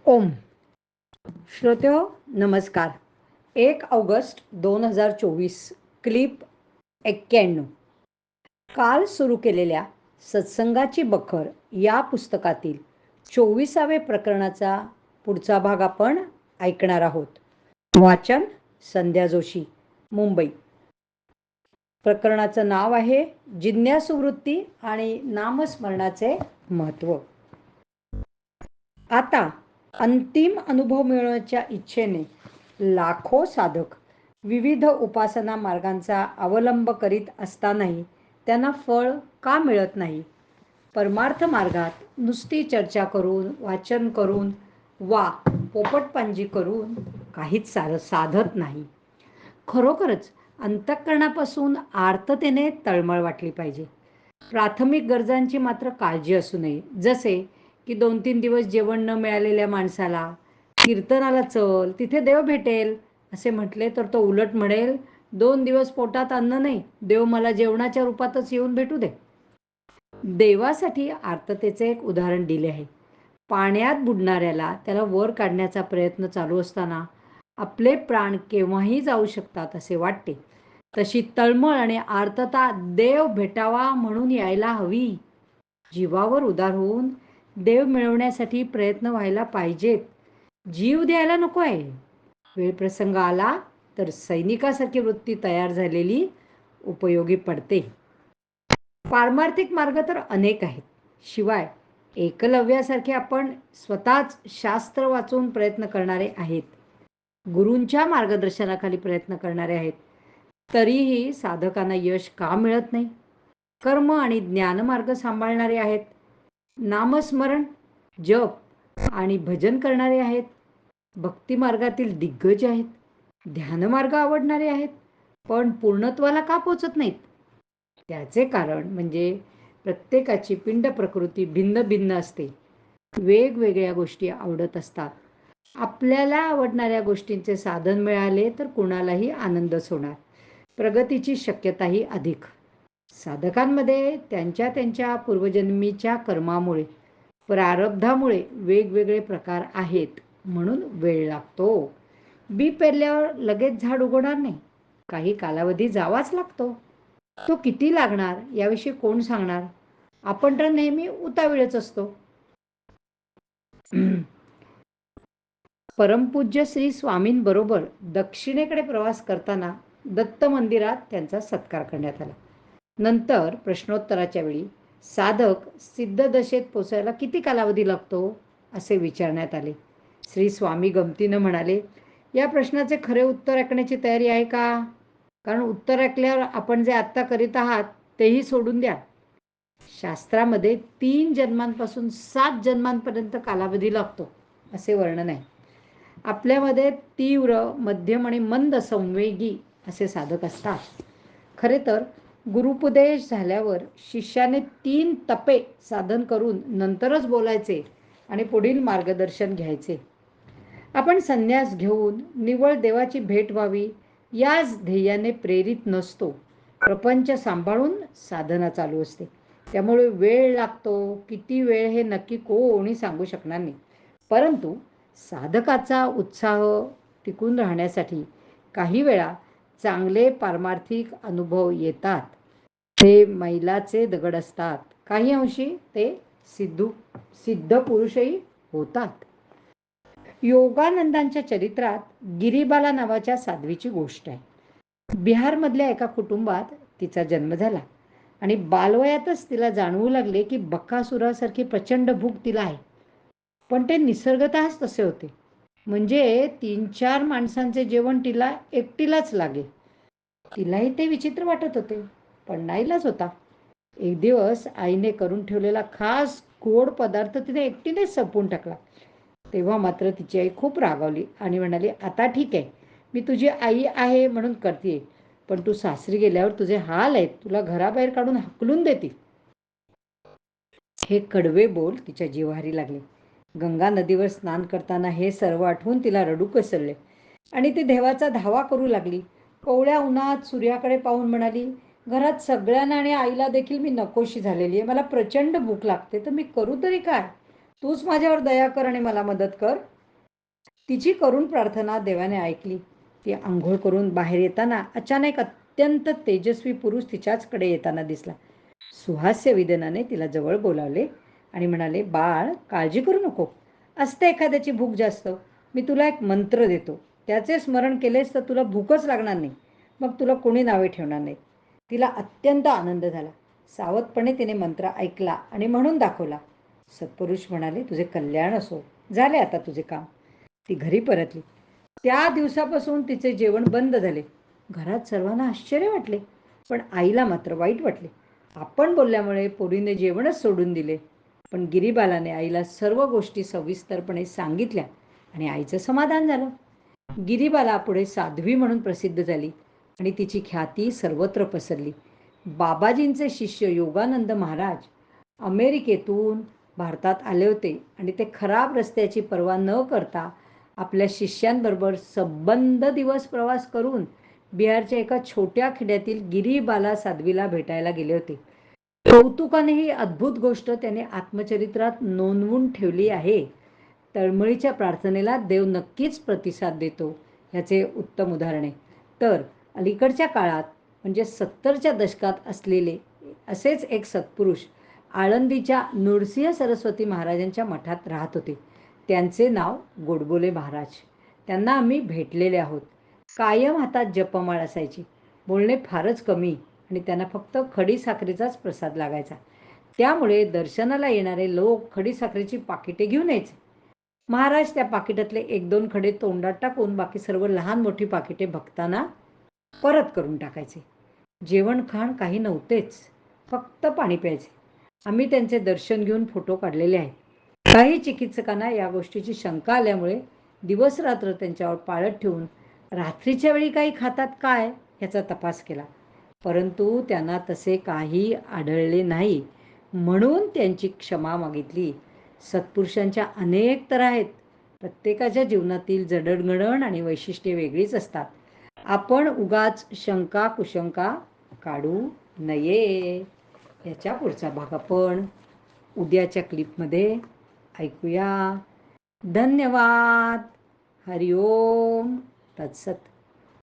ओम. श्रोत्यो नमस्कार. 1 August 2024. Clip 91. काल सुरू केलेल्या सत्संगाची बखर या पुस्तकातील 24व्या प्रकरणाचा पुढचा भाग आपण ऐकणार आहोत. वाचन संध्या जोशी, मुंबई. प्रकरणाचं नाव आहे जिज्ञासू वृत्ती आणि नामस्मरणाचे महत्त्व. आता अंतिम अनुभव मिळवण्याच्या इच्छेने लाखो साधक विविध उपासना मार्गांचा अवलंब करीत असतानाही त्यांना फळ का मिळत नाही? परमार्थ मार्गात नुसती चर्चा करून, वाचन करून वा पोपटपांजी करून काहीच साधत नाही. खरोखरच अंतःकरणापासून आर्ततेने तळमळ वाटली पाहिजे. प्राथमिक गरजांची मात्र काळजी असू नये. जसे की 2-3 दिवस जेवण न मिळालेल्या माणसाला कीर्तनाला चल, तिथे देव भेटेल असे म्हटले तर तो उलट म्हणेल, 2 दिवस पोटात अन्न नाही, देव मला जेवणाच्या रूपातच येऊन भेटू दे. देवासाठी आर्ततेचे एक उदाहरण दिले आहे. पाण्यात बुडणाऱ्याला त्याला वर काढण्याचा प्रयत्न चालू असताना आपले प्राण केव्हाही जाऊ शकतात असे वाटते. तशी तळमळ आणि आर्तता देव भेटावा म्हणून यायला हवी. जीवावर उदार होऊन देव मिळवण्यासाठी प्रयत्न व्हायला पाहिजेत. जीव द्यायला नको आहे. वेळ प्रसंग आला तर सैनिकासारखी वृत्ती तयार झालेली उपयोगी पडते. पारमार्थिक मार्ग तर अनेक आहेत. शिवाय एकलव्यासारखे आपण स्वतःच शास्त्र वाचून प्रयत्न करणारे आहेत. गुरूंच्या मार्गदर्शनाखाली प्रयत्न करणारे आहेत. तरीही साधकांना यश का मिळत नाही? कर्म आणि ज्ञानमार्ग सांभाळणारे आहेत. नामस्मरण, जप आणि भजन करणारे आहेत. भक्ती मार्गातील दिग्गज आहेत. ध्यानमार्ग आवडणारे आहेत. पण पूर्णत्वाला का पोचत नाहीत? त्याचे कारण म्हणजे प्रत्येकाची पिंड प्रकृती भिन्न भिन्न असते. वेगवेगळ्या गोष्टी आवडत असतात. आपल्याला आवडणाऱ्या गोष्टींचे साधन मिळाले तर कुणालाही आनंदच होणार. प्रगतीची शक्यताही अधिक. साधकांमध्ये त्यांच्या त्यांच्या पूर्वजन्मीच्या कर्मामुळे, प्रारब्धामुळे वेगवेगळे प्रकार आहेत म्हणून वेळ लागतो. बी पेरल्यावर लगेच झाड उगवणार नाही. काही कालावधी जावाच लागतो. तो किती लागणार याविषयी कोण सांगणार? आपण तर नेहमी उतावीळच असतो. परमपूज्य श्री स्वामींबरोबर दक्षिणेकडे प्रवास करताना दत्त मंदिरात त्यांचा सत्कार करण्यात आला. नंतर प्रश्नोत्तराच्या वेळी साधक सिद्ध दशेत पोचायला किती कालावधी लागतो असे विचारण्यात आले. श्री स्वामी गमतीनं म्हणाले, या प्रश्नाचे खरे उत्तर ऐकण्याची तयारी आहे का? कारण उत्तर ऐकल्यावर आपण जे आत्ता करीत आहात तेही सोडून द्या. शास्त्रामध्ये 3 जन्मांपासून 7 जन्मांपर्यंत कालावधी लागतो असे वर्णन आहे. आपल्यामध्ये तीव्र, मध्यम आणि मंद संवेगी असे साधक असतात. खरे तर गुरुपदेश झाल्यावर शिष्याने 3 तपे साधन करून नंतरच बोलायचे आणि पुढील मार्गदर्शन घ्यायचे. आपण संन्यास घेऊन निव्वळ देवाची भेट व्हावी याच ध्येयाने प्रेरित नसतो. प्रपंच सांभाळून साधना चालू असते. त्यामुळे वेळ लागतो. किती वेळ हे नक्की कोणी सांगू शकणार नाही. परंतु साधकाचा उत्साह टिकून राहण्यासाठी काही वेळा चांगले पारमार्थिक अनुभव येतात. ते मैलाचे दगड असतात. काही अंशी ते सिद्ध पुरुषही होतात. योगानंदांच्या चरित्रात गिरीबाला नावाच्या साध्वीची गोष्ट आहे. बिहारमधल्या एका कुटुंबात तिचा जन्म झाला आणि बालवयातच तिला जाणवू लागले की बकासुरासारखी प्रचंड भूक तिला आहे. पण ते निसर्गतःच तसे होते. म्हणजे 3-4 माणसांचे जेवण तिला एकटीलाच लागे. तिलाही ते विचित्र वाटत होते, पण नाईलाज होता. एक दिवस आईने करून ठेवलेला खास गोड पदार्थ तिने एकटीनेच संपवून टाकला. तेव्हा मात्र तिची आई खूप रागावली आणि म्हणाली, आता ठीक आहे, मी तुझी आई आहे म्हणून करते, पण तू सासरी गेल्यावर तुझे हाल आहेत, तुला घराबाहेर काढून हकलून देतील. हे कडवे बोल तिच्या जिव्हारी लागले. गंगा नदीवर स्नान करताना हे सर्व आठवून तिला रडू कोसळले आणि ती देवाचा धावा करू लागली. कोवळ्या उन्हात सूर्याकडे पाहून म्हणाली, घरात सगळ्यांना आणि आईला देखील मी नकोशी झालेली आहे. मला प्रचंड भूक लागते, तर मी करू तरी काय? तूच माझ्यावर दया कर आणि मला मदत कर. तिची करुण प्रार्थना देवाने ऐकली. ती अंघोळ करून बाहेर येताना अचानक अत्यंत तेजस्वी पुरुष तिच्याचकडे येताना दिसला. सुहास्य विधानाने तिला जवळ बोलावले आणि म्हणाले, बाळ, काळजी करू नको. असते एखाद्याची भूक जास्त. मी तुला एक मंत्र देतो. त्याचे स्मरण केलेस तर तुला भूकच लागणार नाही. मग तुला कोणी नावे ठेवणार नाही. तिला अत्यंत आनंद झाला. सावधपणे तिने मंत्र ऐकला आणि म्हणून दाखवला. सत्पुरुष म्हणाले, तुझे कल्याण असो. झाले आता तुझे काम. ती घरी परतली. त्या दिवसापासून तिचे जेवण बंद झाले. घरात सर्वांना आश्चर्य वाटले, पण आईला मात्र वाईट वाटले. आपण बोलल्यामुळे पोरीने जेवणच सोडून दिले. पण गिरीबालाने आईला सर्व गोष्टी सविस्तरपणे सांगितल्या आणि आईचं समाधान झालं. गिरीबाला पुढे साध्वी म्हणून प्रसिद्ध झाली आणि तिची ख्याती सर्वत्र पसरली. बाबाजींचे शिष्य योगानंद महाराज अमेरिकेतून भारतात आले होते आणि ते खराब रस्त्याची पर्वा न करता आपल्या शिष्यांबरोबर सबंध दिवस प्रवास करून बिहारच्या एका छोट्या खेड्यातील गिरीबाला साध्वीला भेटायला गेले होते. कौतुकाने ही अद्भुत गोष्ट त्याने आत्मचरित्रात नोंदवून ठेवली आहे. तळमळीच्या प्रार्थनेला देव नक्कीच प्रतिसाद देतो, ह्याचे उत्तम उदाहरण आहे. तर अलीकडच्या काळात म्हणजे 70च्या दशकात असलेले असेच एक सत्पुरुष आळंदीच्या नृसिंह सरस्वती महाराजांच्या मठात राहत होते. त्यांचे नाव गोडबोले महाराज. त्यांना आम्ही भेटलेले आहोत. कायम हातात जपमाळ असायची. बोलणे फारच कमी आणि त्यांना फक्त खडीसाखरेचाच प्रसाद लागायचा. त्यामुळे दर्शनाला येणारे लोक खडीसाखरेची पाकिटे घेऊन यायचे. महाराज त्या पाकिटातले 1-2 खडे तोंडात टाकून बाकी सर्व लहान मोठी पाकिटे भक्तांना परत करून टाकायचे. जेवण खाण काही नव्हतेच, फक्त पाणी प्यायचे. आम्ही त्यांचे दर्शन घेऊन फोटो काढलेले आहेत. काही चिकित्सकांना या गोष्टीची शंका आल्यामुळे दिवस रात्र त्यांच्यावर पाळत ठेवून रात्रीच्या वेळी काही खातात काय याचा तपास केला, परंतु त्यांना तसे काही आढळले नाही. म्हणून त्यांची क्षमा मागितली. सत्पुरुषांच्या अनेक तर आहेत. प्रत्येकाच्या जीवनातील जडणघडण आणि वैशिष्ट्ये वेगळीच असतात. आपण उगाच शंका कुशंका काढू नये. याच्या पुढचा भाग आपण उद्याच्या क्लिपमध्ये ऐकूया. धन्यवाद. हरिओम तत्सत.